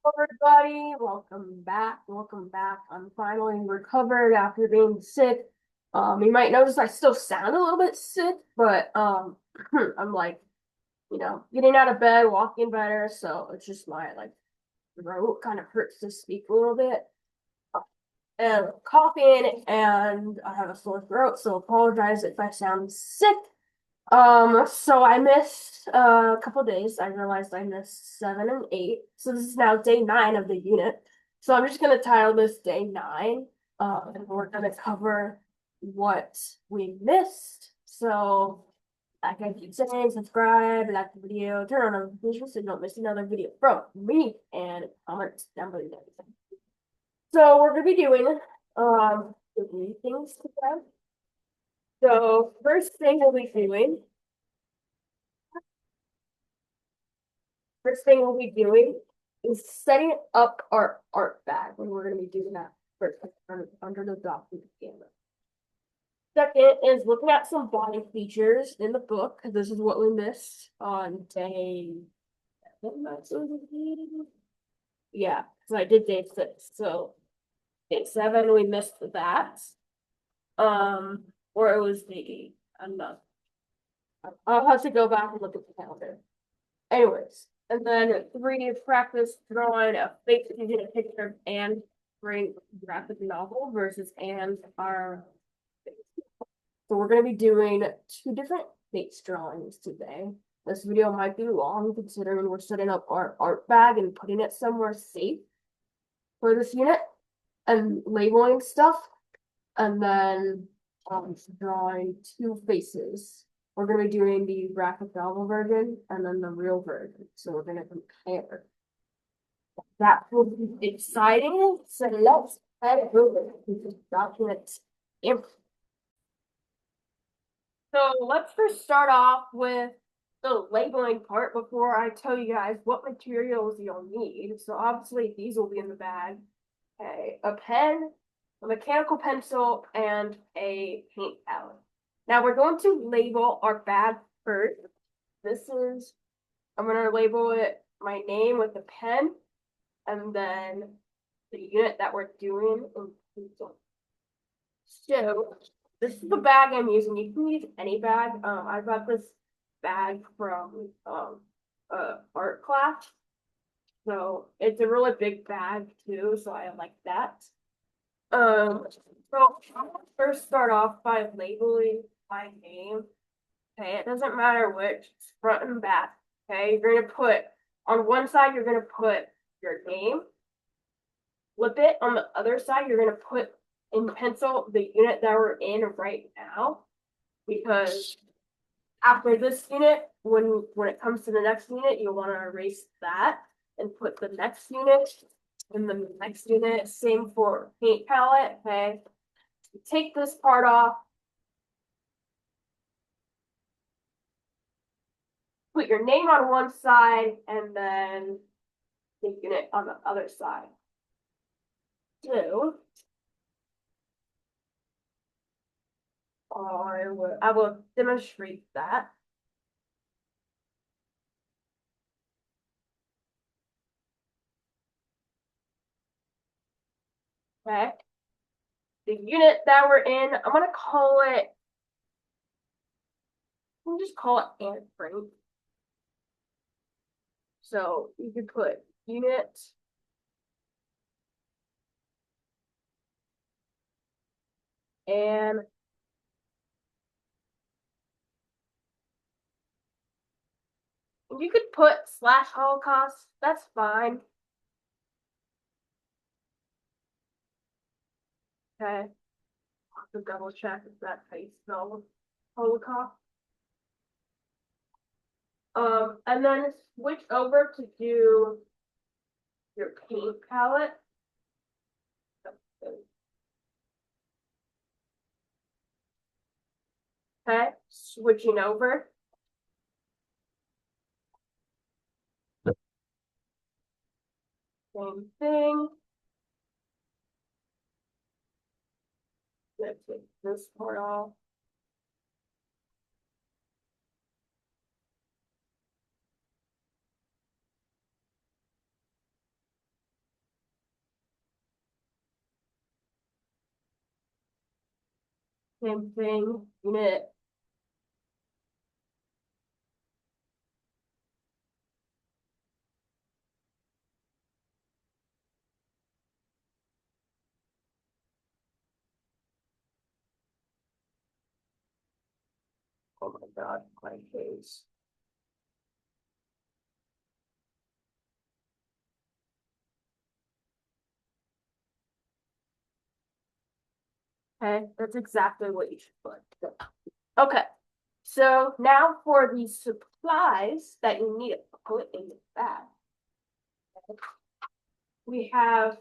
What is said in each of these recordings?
Everybody, welcome back. Welcome back. I'm finally recovered after being sick. You might notice I still sound a little bit sick, but I'm like, getting out of bed, walking better, so it's just my throat kind of hurts to speak a little bit. And coughing and I have a sore throat, so apologize if I sound sick. So I missed a couple days. I realized I missed 7 and 8. So this is now day 9 of the unit. So I'm just gonna title this day 9. And we're gonna cover what we missed. So like I keep saying, subscribe, like the video, turn on notifications so you don't miss another video from me, and comment down below. So we're gonna be doing three things today. So first thing we'll be doing First thing we'll be doing is setting up our art bag, when we're going to be doing that first under the document camera. Second is looking at some body features in the book, because this is what we missed on day 7. Yeah, so I did day 6. So day 7 we missed that. Or it was day 8. I'm not. I'll have to go back and look at the calendar. Anyways, and then 3D practice drawing a face using a picture and bring graphic novel versus and our face. So we're going to be doing 2 different face drawings today. This video might be long considering we're setting up our art bag and putting it somewhere safe for this unit and labeling stuff. And then drawing 2 faces. We're going to be doing the graphic novel version and then the real version. So we're going to compare. That will be exciting. So let's head over to the document info. So let's first start off with the labeling part before I tell you guys what materials you'll need. So obviously these will be in the bag. Okay, a pen, a mechanical pencil, and a paint palette. Now we're going to label our bag first. I'm going to label it my name with a pen, and then the unit that we're doing in pencil. So this is the bag I'm using. You can use any bag. I got this bag from art class. So it's a really big bag too, so I like that. So I'm gonna first start off by labeling my name. Okay, it doesn't matter which, it's front and back. Okay, you're gonna put on one side, you're gonna put your name. Flip it on the other side, you're gonna put in pencil the unit that we're in right now. Because after this unit, when it comes to the next unit, you'll want to erase that and put the next unit in the next unit. Same for paint palette. Okay, take this part off, put your name on one side, and then the unit on the other side. So I will demonstrate that. Okay. The unit that we're in, I'm gonna call it. We'll just call it Anne Frank. So you could put unit and you could put slash Holocaust. That's fine. Okay. I'll have to double check if that's how you spell Holocaust. And then switch over to do your paint palette. Okay, switching over. Same thing. Let's take this part off. Same thing, unit. Oh my God, my case. Okay, that's exactly what you should put. Okay, so now for the supplies that you need to put in the bag. We have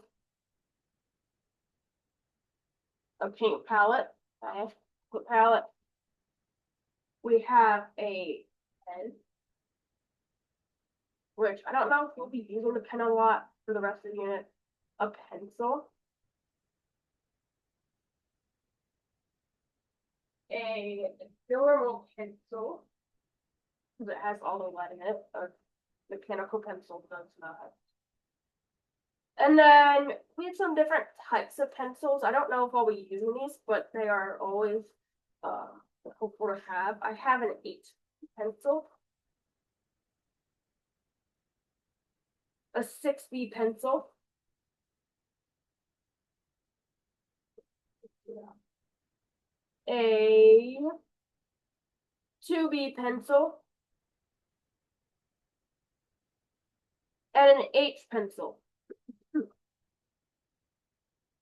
a paint palette. Okay, paint palette. We have a pen, which I don't know if we'll be using the pen a lot for the rest of the unit. A pencil. A normal pencil, because it has all the lead in it. A mechanical pencil does not. And then we have some different types of pencils. I don't know if I'll be using these, but they are always helpful to have. I have an 8 pencil, a 6B pencil, a 2B pencil, and an H pencil.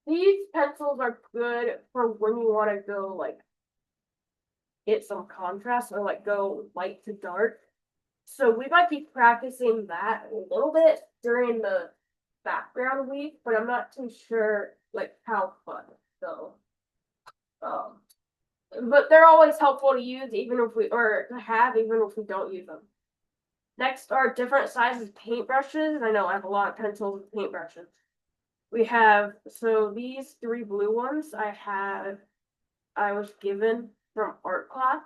These pencils are good for when you want to go like get some contrast or like go light to dark. So we might be practicing that a little bit during the background week, but I'm not too sure like how fun. So um but they're always helpful to use even if we or to have even if we don't use them. Next are different sizes paintbrushes. I know I have a lot of pencils and paintbrushes. We have so these 3 blue ones I was given from art class.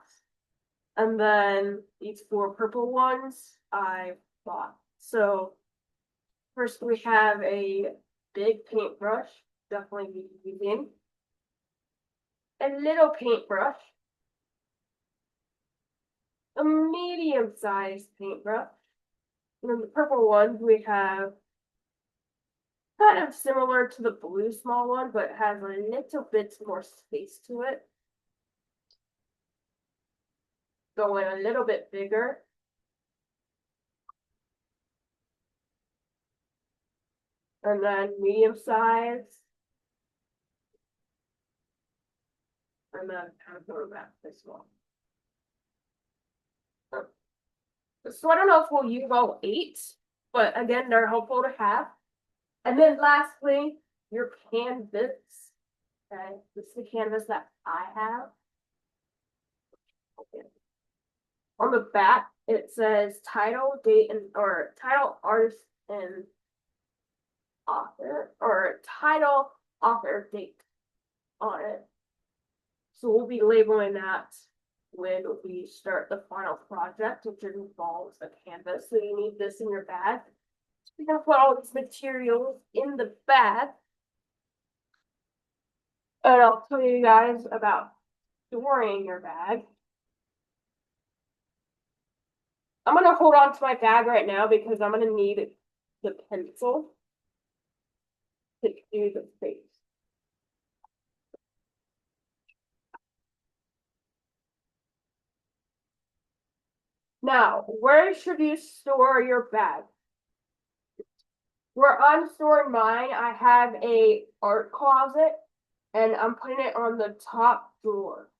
And then these 4 purple ones I bought. So first we have a big paintbrush, definitely be using. A little paintbrush. A medium-sized paintbrush. And then the purple ones we have kind of similar to the blue small one, but has a little bit more space to it. Going a little bit bigger. And then medium size. And then kind of going back this one. So I don't know if we'll use all 8, but again, they're helpful to have. And then lastly, your canvas. Okay, this is the canvas that I have. Okay. On the back, it says title, date, and or title, artist, and author, or title, author, date on it. So we'll be labeling that when we start the final project, which involves a canvas. So you need this in your bag. You're gonna put all these materials in the bag. And I'll tell you guys about storing your bag. I'm gonna hold on to my bag right now because I'm gonna need the pencil to do the face. Now, where should you store your bag? Where I'm storing mine, I have a art closet and I'm putting it on the top drawer.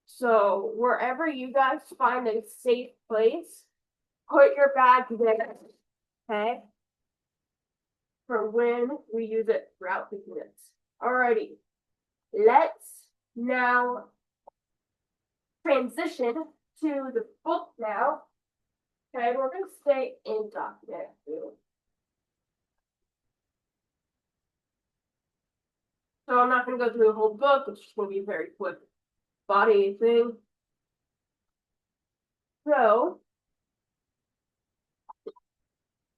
So wherever you guys find a safe place, put your bag there, okay? For when we use it throughout the units. Alrighty, let's now transition to the book now. Okay, we're gonna stay in document view. So I'm not gonna go through the whole book, it's just gonna be a very quick body thing. So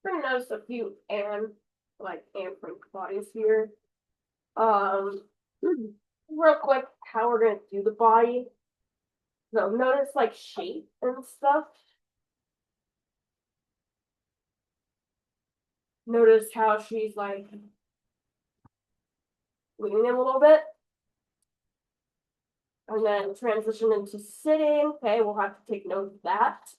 we're gonna notice a few Anne Frank bodies here. Um real quick how we're gonna do the body. So notice like shape and stuff. Notice how she's like leaning a little bit. And then transition into sitting. Okay, we'll have to take note of that.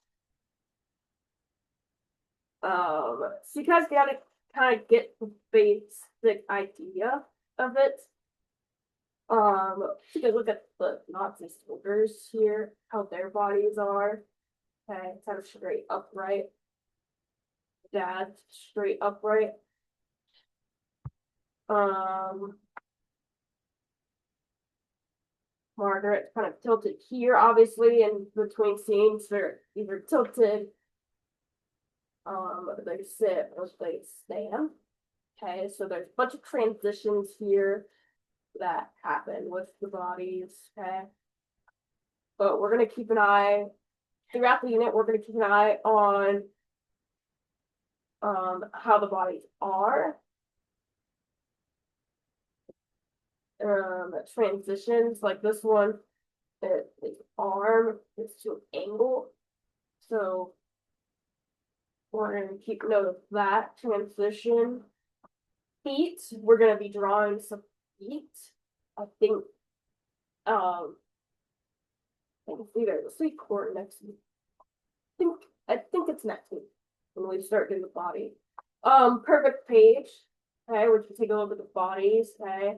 So you guys gotta kind of get the basic idea of it. Take a look at the Nazi soldiers here, how their bodies are. Okay, kind of straight upright. Dad, straight upright. Margaret kind of tilted here, obviously, in between scenes. They're either tilted, they sit, or they stand. Okay, so there's a bunch of transitions here that happen with the bodies. Okay, but we're gonna keep an eye throughout the unit. We're gonna keep an eye on how the bodies are. Transitions like this one, its arm is to an angle, so we're gonna keep note of that transition. Feet, we're gonna be drawing some feet. I think I see there's a sweet court next week. I think it's next week when we start doing the body. Perfect page. Okay, we can take a look at the bodies. Okay,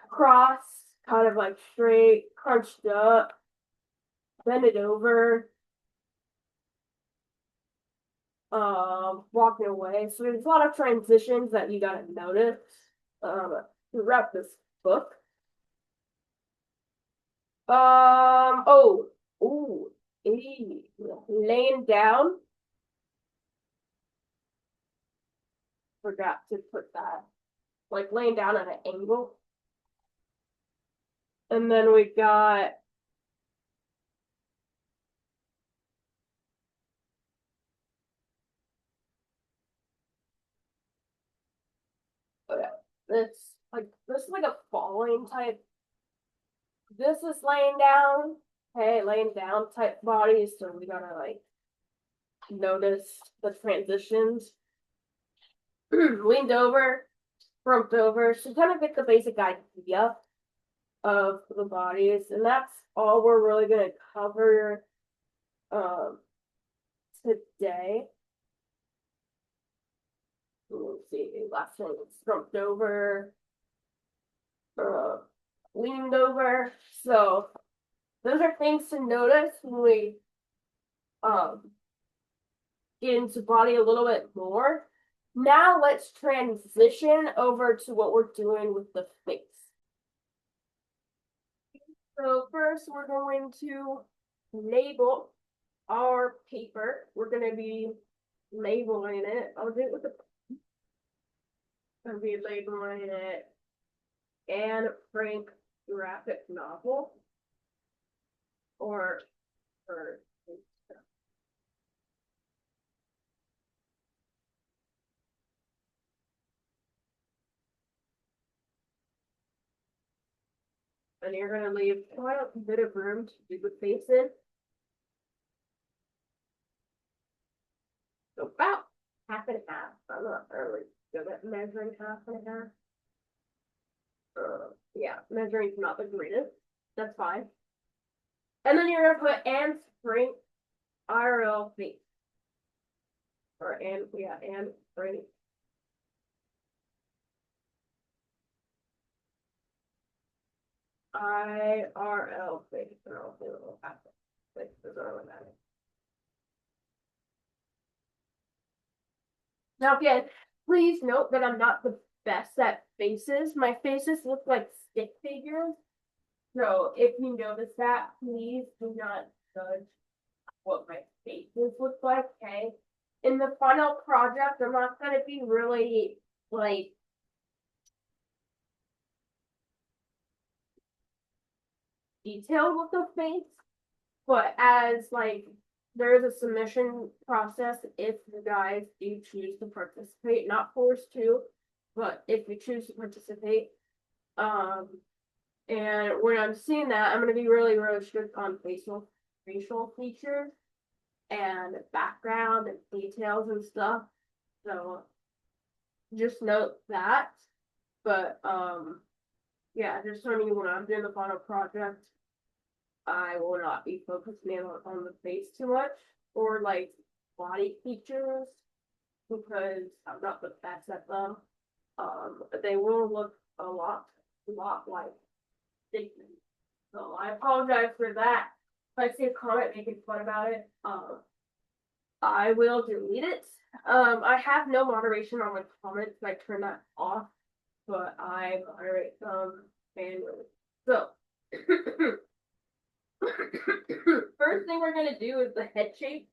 cross, kind of like straight, crunched up, bend it over, walking away. So there's a lot of transitions that you gotta notice throughout this book. Oh, laying down. Forgot to put that. Like laying down at an angle. And then we got this is like a falling type. This is laying down. Hey, laying down type bodies, so we gotta like notice the transitions. Leaned over, slumped over, so kind of get the basic idea of the bodies, and that's all we're really gonna cover today. Let's see, last one, slumped over, leaned over. So those are things to notice when we get into body a little bit more. Now let's transition over to what we're doing with the face. So first we're going to label our paper. We're going to be labeling it. I'll do it with the I'll be labeling it Anne Frank graphic novel or and you're gonna leave quite a bit of room to do the face in. So about half and half. I'm not really good at measuring half and half. Yeah, measuring's not the greatest. That's fine. And then you're gonna put Anne Frank IRL face. Or Anne Frank. IRL face. And I'll do a little after. Like, there's early that. Now again, please note that I'm not the best at faces. My faces look like stick figures. So if you notice that, please do not judge what my faces look like, okay? In the final project, I'm not gonna be really like detailed with the face, but as like there is a submission process if you guys do choose to participate, not forced to, but if you choose to participate, Um, and when I'm seeing that, I'm gonna be really, really strict on facial features and background and details and stuff. So just note that. But yeah, just so you when I'm doing the final project, I will not be focusing on the face too much or like body features because I'm not the best at them. They will look a lot like Dignan. So I apologize for that. If I see a comment making fun about it, I will delete it. I have no moderation on my comments. I turn that off, but I moderate them manually. So, first thing we're gonna do is the head shape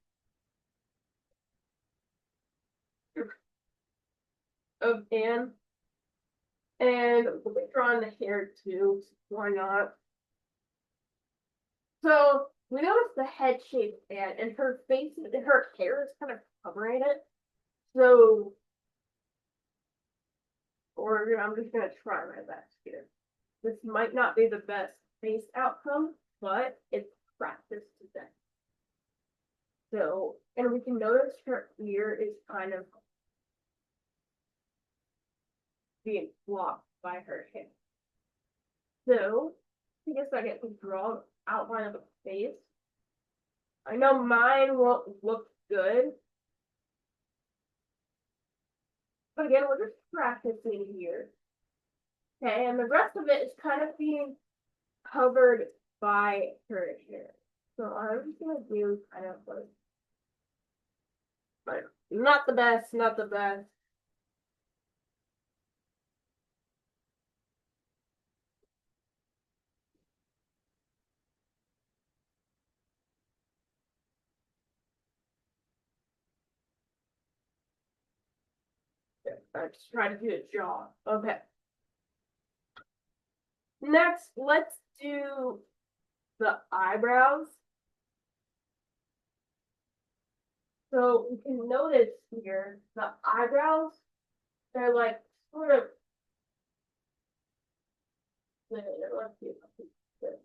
of Anne, and we'll be drawing the hair too. Why not? So we notice the head shape of Anne, and her face, her hair is kind of covering it. So, or I'm just gonna try my best here. This might not be the best face outcome, but it's practice today. So, and we can notice her ear is kind of being blocked by her hair. So, I guess I get to draw outline of a face. I know mine won't look good, but again, we're just practicing here. Okay, and the rest of it is kind of being covered by her hair. So I'm just gonna do kind of like, but not the best, not the best. I just try to do a jaw. Okay. Next, let's do the eyebrows. So you can notice here the eyebrows, they're like sort of, let's see if I can do this.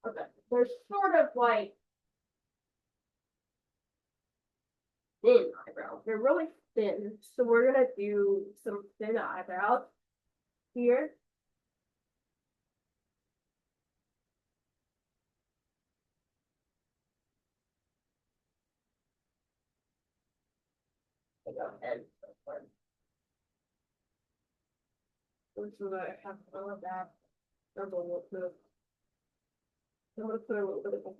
Okay, they're sort of like thin eyebrows. They're really thin. So we're gonna do some thin eyebrows here. And so that I have all of that. I'm gonna put a little bit of a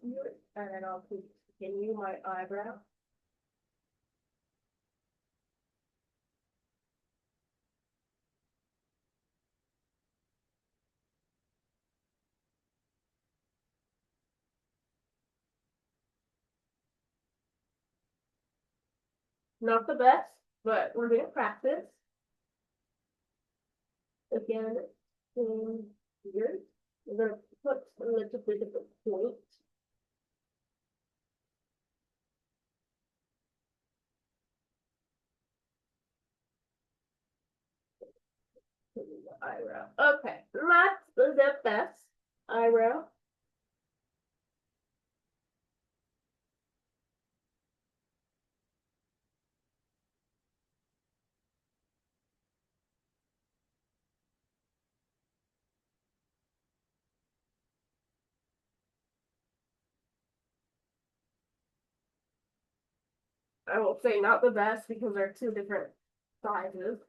here, and then I'll continue my eyebrow. Not the best, but we're gonna practice. Again, in here, we're gonna put a little bit of a point. In the eyebrow. Okay, that's the best eyebrow. I will say not the best because they're two different sizes.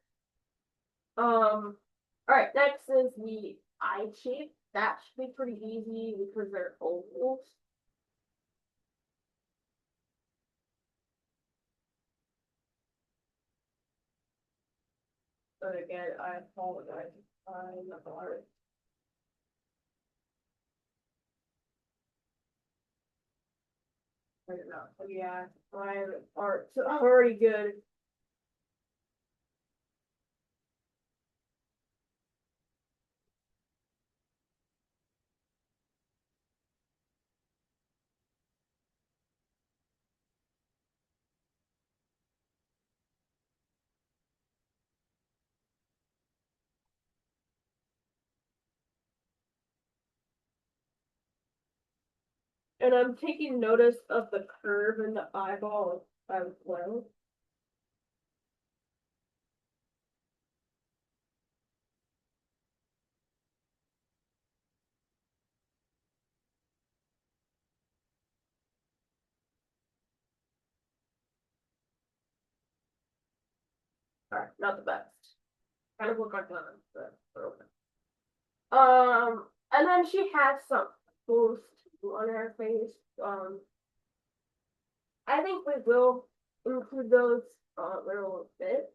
All right, next is the eye shape. That should be pretty easy because they're ovals. But again, I apologize. I'm not hard. I don't know. Yeah, my art's already good. And I'm taking notice of the curve in the eyeball as well. Alright, not the best. Kind of look like that, but okay. And then she has some boost on her face. I think we will include those a little bit.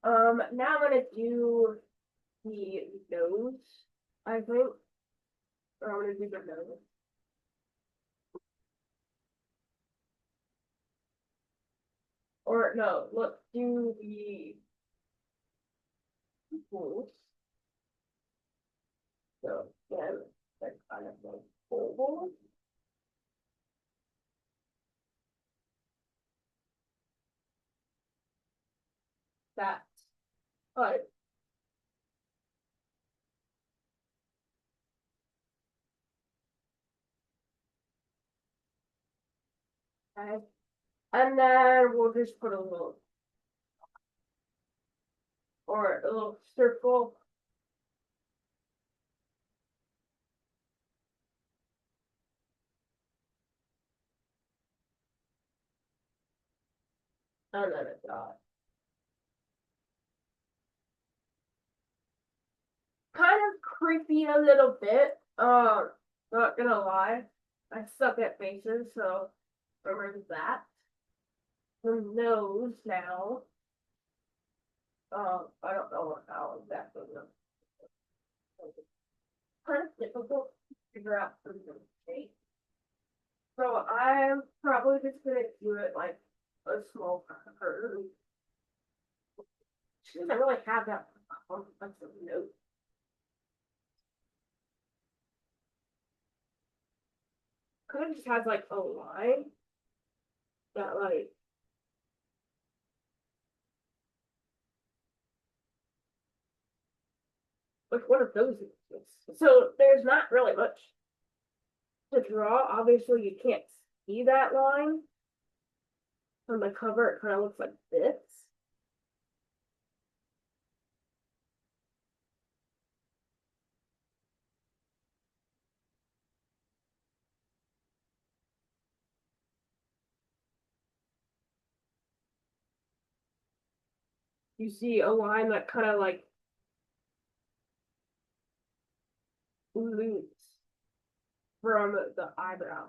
Now I'm gonna do the nose, I think. Or I'm gonna do the nose. Or no, let's do the pools. So again, that kind of like oval. That cut. Okay. And then we'll just put a little or a little circle. And then a dot. Kind of creepy a little bit. Not gonna lie. I suck at faces, so remember that. The nose now. I don't know how exactly. Kind of difficult to figure out the shape. So I'm probably just gonna do it like a small curve. She doesn't really have that complex of nose. Kind of just has like a line that like one of those is. So there's not really much to draw. Obviously, you can't see that line on the cover. It kind of looks like this. You see a line that kind of like loops from the eyebrow,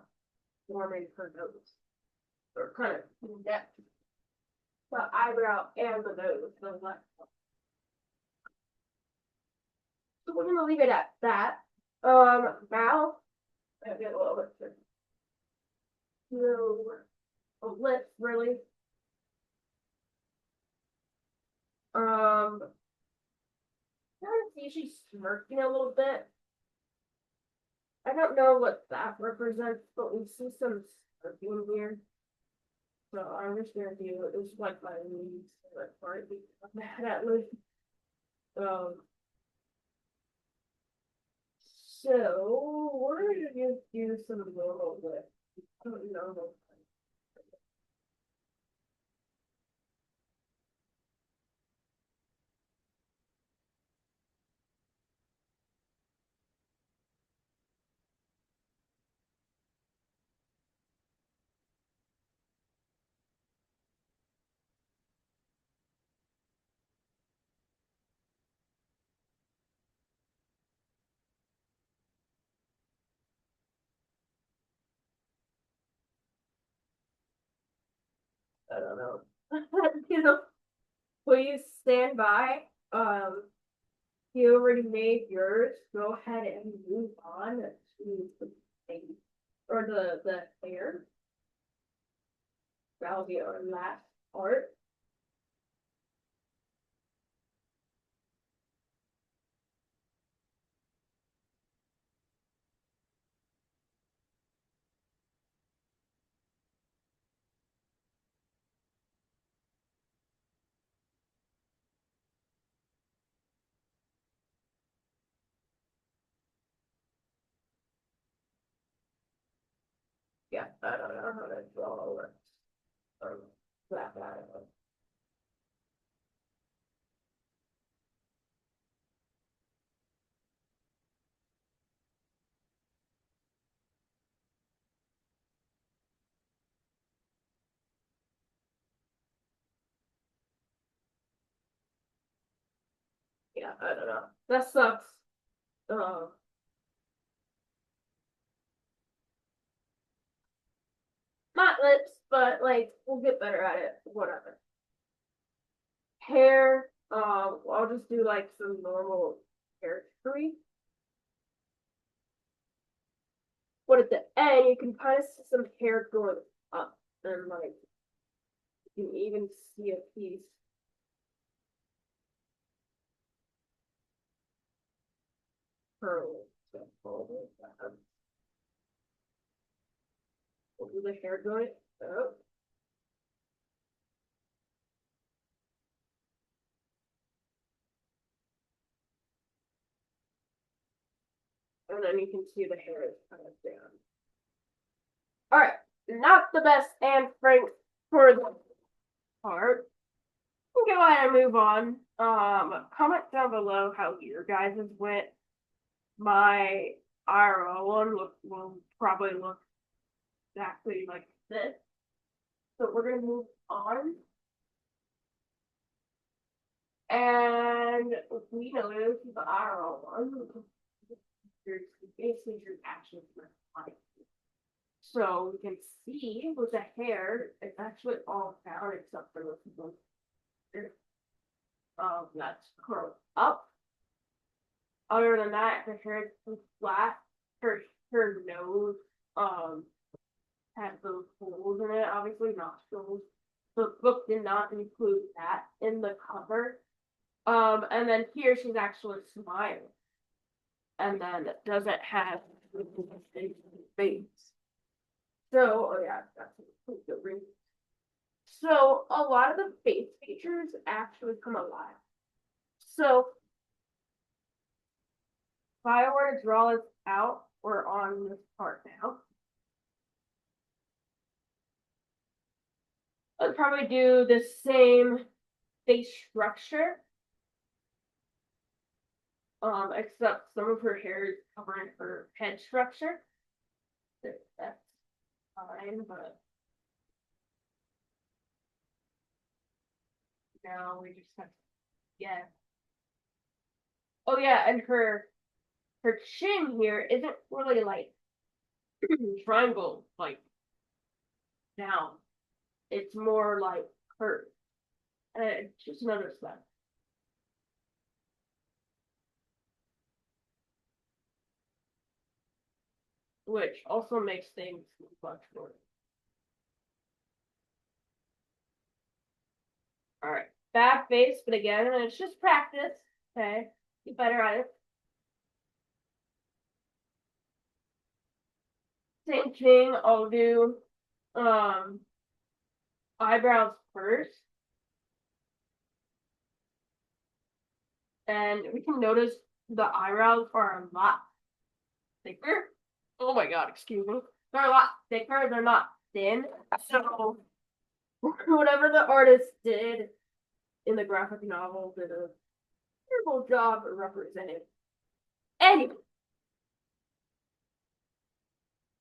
forming her nose, or kind of depth. The eyebrow and the nose, the left. So we're gonna leave it at that. Mouth. I get a little bit. No, lips really. Um, I can see she's smirking a little bit. I don't know what that represents, but we see some smirking here. So I'm just gonna do it's like my least favorite part because I'm mad at me. Um, so we're gonna just do some normal lip. Normal. I don't know. you know, please stand by. You already made yours. Go ahead and move on to the thing or the hair. That'll be our last part. Yeah, I don't know how to draw it. That bad. Yeah, I don't know. That sucks. Uh, Not lips, but like we'll get better at it. Whatever. Hair. I'll just do like some normal hair tree. But at the end, you can kind of see some hair going up, and like you can even see a piece. Curl. So hold it down. We'll do the hair going up. And then you can see the hair is kind of down. All right, not the best and frank for the part. We'll go ahead and move on. Comment down below how your guys' went. My IRL one will probably look exactly like this. So we're gonna move on. And we noticed the IRL one. There's basically your actions like. So we can see with the hair, it's actually all down except for the that's curled up. Other than that, her hair is flat. Her nose has those holes in it, obviously nostrils. The book did not include that in the cover. And then here she's actually smiling. And then it doesn't have the face. So, oh yeah, that's the ring. So a lot of the face features actually come alive. So if I were to draw this out, we're on this part now. I'd probably do the same face structure. Except some of her hair is covering her head structure. That's fine, but now we just have to, yeah. Oh yeah, and her chin here isn't really like triangle like down. It's more like curved. Just another step. Which also makes things much more. All right, bad face, but again, it's just practice. Okay, get better at it. Same thing. I'll do eyebrows first, and we can notice the eyebrows are a lot thicker. Oh my god, excuse me. They're a lot thicker. They're not thin. So whatever the artist did in the graphic novel did a terrible job representing. Anyway,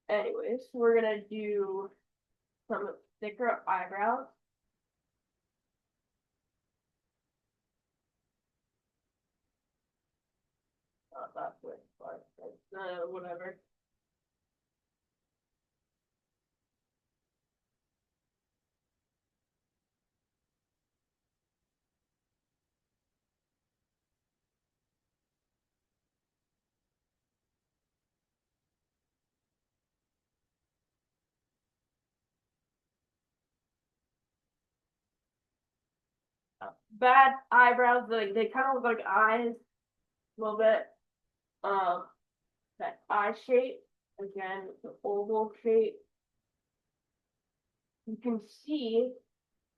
anyways, we're gonna do some thicker eyebrows. Not that way, but whatever. Bad eyebrows, they kind of look like eyes a little bit. Um, that eye shape, again, the oval shape. You can see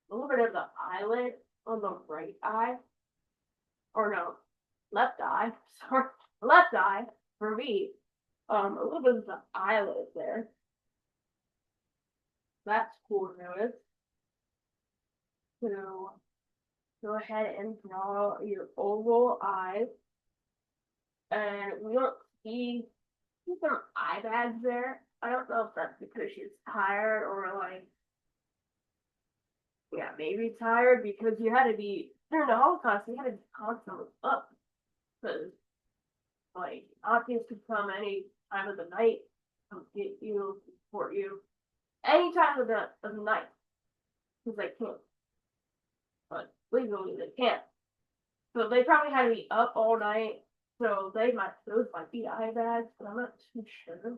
a little bit of the eyelid on the right eye. Or no, left eye. Sorry, left eye for me. A little bit of the eyelid there. That's cool to notice. So go ahead and draw your oval eyes. And we don't see some eye bags there. I don't know if that's because she's tired or like, yeah, maybe tired because you had to be during the Holocaust. You had to be constantly up because like Nazis could come any time of the night, come get you, support you, any time of the night because they can't, but legally they can't. So they probably had to be up all night. So those might be eye bags, but I'm not too sure.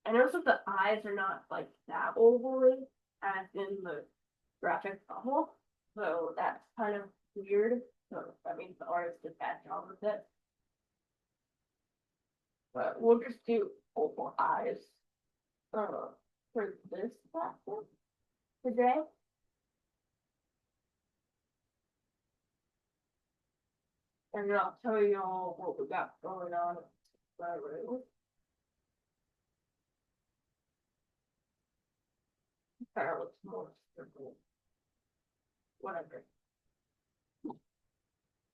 And also the eyes are not like that ovally as in the graphic novel. So that's kind of weird. So that means the artist did a bad job with it. But we'll just do oval eyes for this practice today. And then I'll tell you all what we got going on in my room. That looks more simple. Whatever.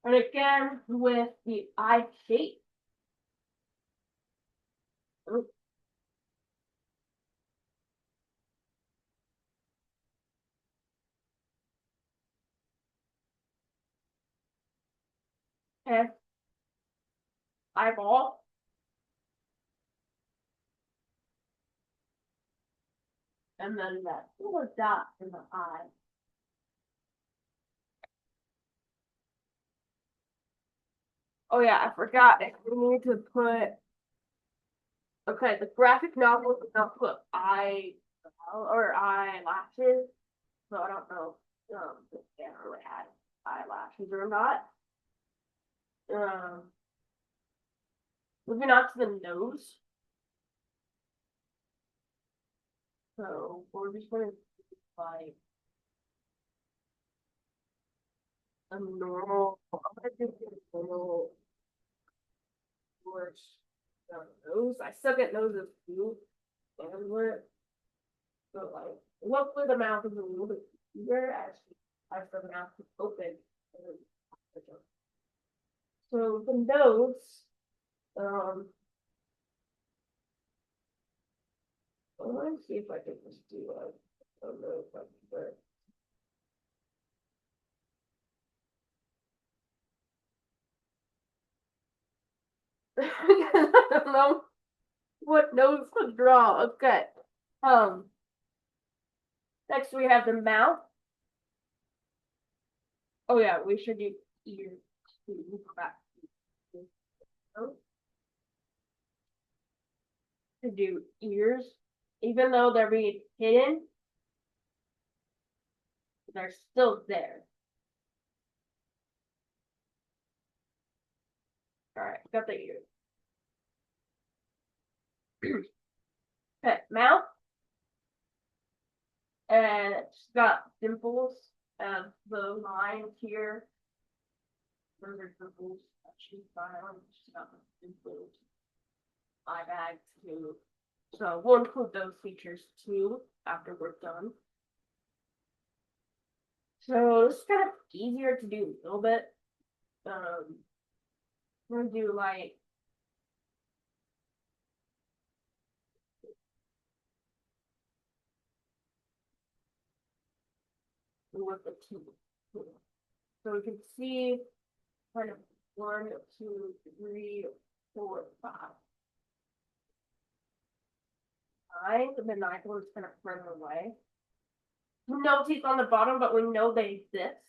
And again, with the eye shape, okay, eyeball, and then that little dot in the eye. Oh yeah, I forgot. We need to put. Okay, the graphic novel does not put eye or eyelashes, so I don't know if they really had eyelashes or not. Um, moving on to the nose. So we're just gonna do like a normal. I'm gonna do a normal brush nose. I suck at noses too, and we're so like luckily the mouth is a little bit bigger as the mouth is open. So the nose, um, let me see if I can just do a nose like that. I don't know what nose to draw. Okay. Um, next we have the mouth. Oh yeah, we should do ears too. To do ears, even though they're being hidden, they're still there. All right, got the ears. Okay, mouth, and it's got dimples and the lines here. Those are dimples. She's fine. She's got the dimples. Eye bags too. So we'll include those features too after we're done. So this is kind of easier to do a little bit. Um, we're gonna do like with the two. So we can see kind of 1, 2, 3, 4, 5. Nine, the ninth one's kind of further away. No teeth on the bottom, but we know they exist.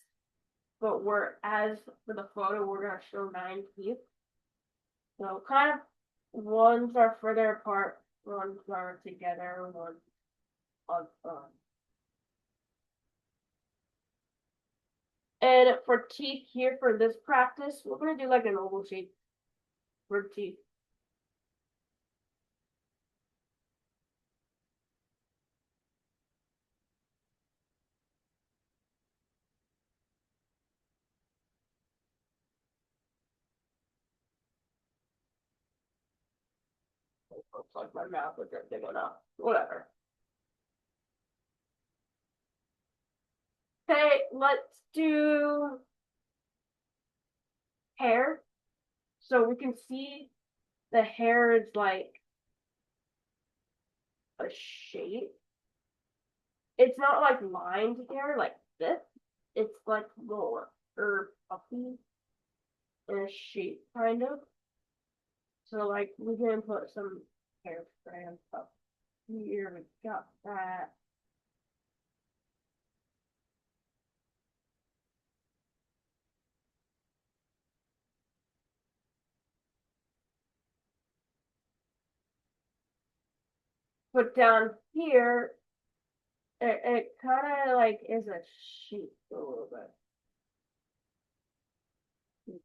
But as for the photo, we're gonna show 9 teeth. So kind of ones are further apart, ones are together, ones on. And for teeth here for this practice, we're gonna do like an oval shape for teeth. Looks like my mouth was everything went up. Whatever. let's do hair. So we can see the hair is like a shape. It's not like lined hair like this. It's like more puffy in a shape kind of. So like we can put some hair strands up here. We got that. But down here, it kind of like is a sheep a little bit.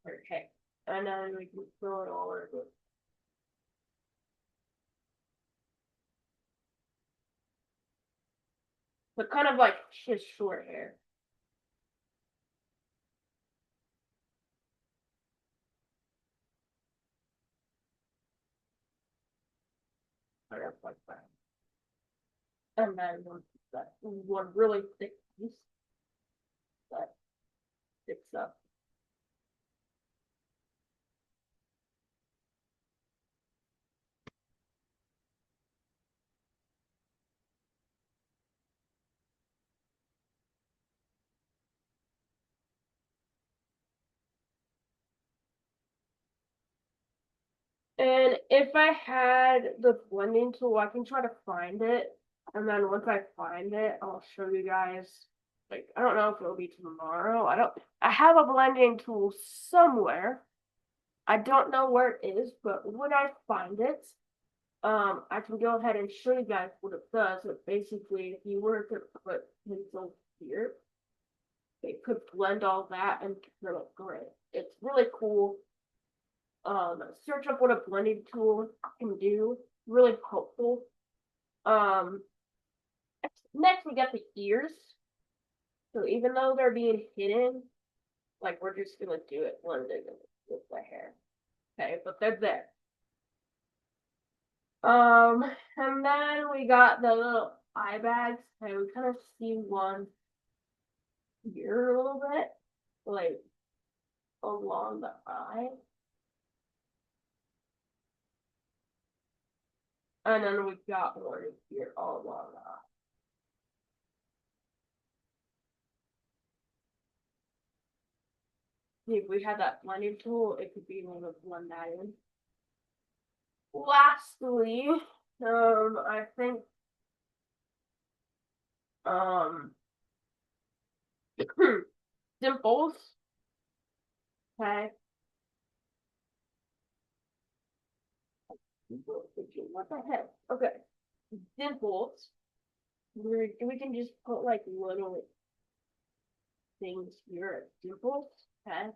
Okay, and then we can throw it all over. But kind of like his short hair. Kind of like that. And then that one really thick piece that sticks up. And if I had the blending tool, I can try to find it. And then once I find it, I'll show you guys. Like, I don't know if it'll be tomorrow. I have a blending tool somewhere. I don't know where it is, but when I find it, I can go ahead and show you guys what it does. It basically, if you were to put pencil here, it could blend all that and acrylic gray. It's really cool. Search up what a blending tool can do. Really helpful. Um, Next we got the ears. So even though they're being hidden, like we're just gonna do it blending with the hair. Okay, but they're there. And then we got the little eye bags. Okay, we kind of see one here a little bit, like along the eye. And then we've got one here all along the eye. If we had that blending tool, it could be able to blend that in. Lastly, I think um dimples. Okay. What the heck? Okay. Dimples. We can just put like little things here. Dimples. Okay.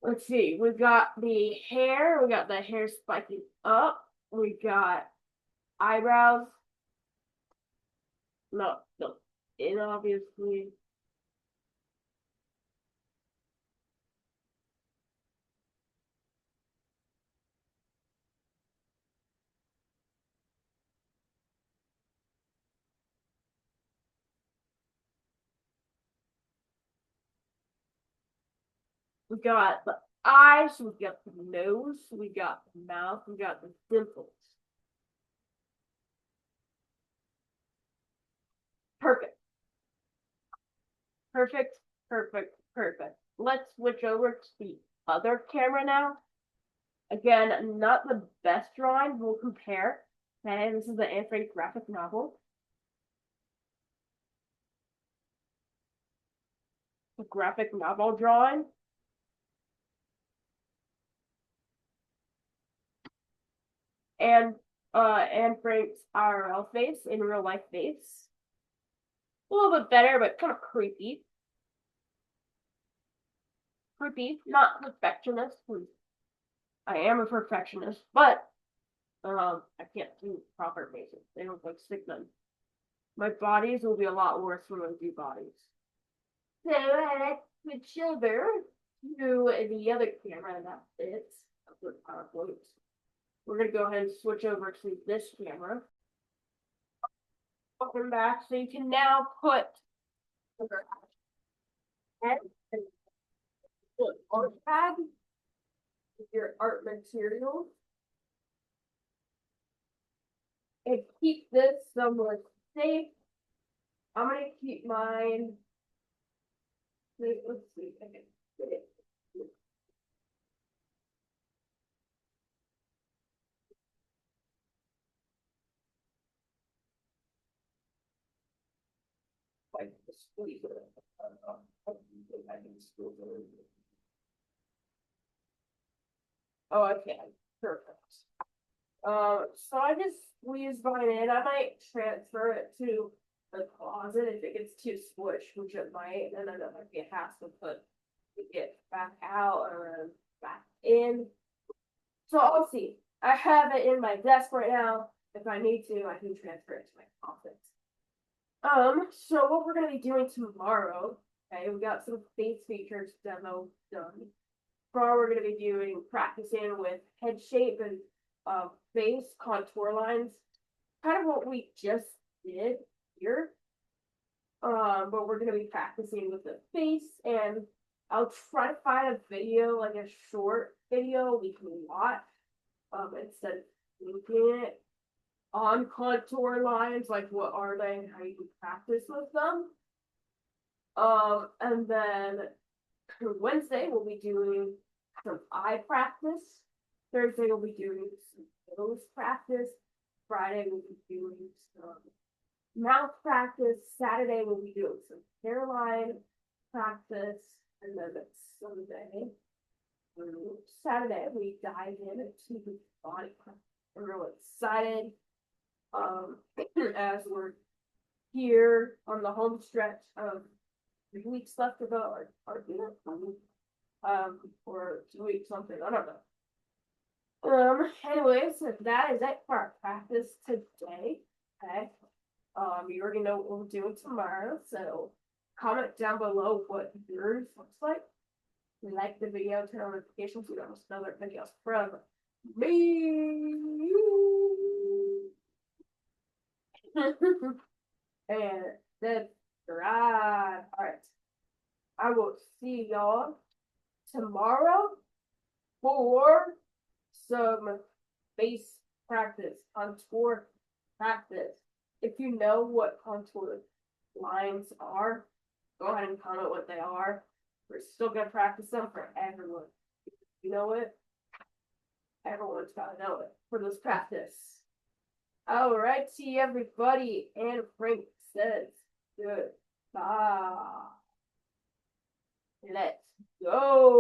Let's see. We got the hair. We got the hair spiking up. We got eyebrows. No, no. And obviously we got the eyes, we got the nose, we got the mouth, we got the dimples. Perfect. Perfect, perfect, perfect. Let's switch over to the other camera now. Again, not the best drawing, we'll compare. Okay, this is the Anne Frank graphic novel. The graphic novel drawing. And Anne Frank's IRL face, in real life face. A little bit better, but kind of creepy. Creepy, not perfectionist. I am a perfectionist, but I can't do proper faces. They look like stick men. My bodies will be a lot worse when I do bodies. So let's switch over to the other camera that fits with PowerPoint. We're gonna go ahead and switch over to this camera. Welcome back. So you can now put And put art pad with your art materials and keep this somewhat safe. I'm gonna keep mine. Let's see if I can get it. Like squeeze it. I can squeeze it. Oh, I can. Perfect. So I just squeezed mine in. I might transfer it to the closet if it gets too squished, which it might, and then it might be a hassle to get back out or back in. So I'll see. I have it in my desk right now. If I need to, I can transfer it to my office. So what we're gonna be doing tomorrow, okay, we got some face features demo done. Tomorrow we're gonna be doing practicing with head shape and face contour lines. Kind of what we just did here. But we're gonna be practicing with the face, and I'll try to find a video, like a short video we can watch, instead of looking it on contour lines, like what are they and how you can practice with them. And then Wednesday we'll be doing some eye practice. Thursday we'll be doing some nose practice. Friday we'll be doing some mouth practice. Saturday we'll be doing some hairline practice, and then Sunday, Saturday we dive into the body practice. I'm really excited. As we're here on the home stretch of 3 weeks left of our or 2 weeks something, I don't know. Anyways, that is it for our practice today. Okay. You already know what we're doing tomorrow, so comment down below what yours looks like. Like the video, turn on notifications so you don't miss another videos from me. And that's right. All right. I will see y'all tomorrow for some face practice, contour practice. If you know what contour lines are, go ahead and comment what they are. We're still gonna practice them for everyone. You know it? Everyone's gotta know it for this practice. All right, see everybody, and Frank says goodbye. Let's go.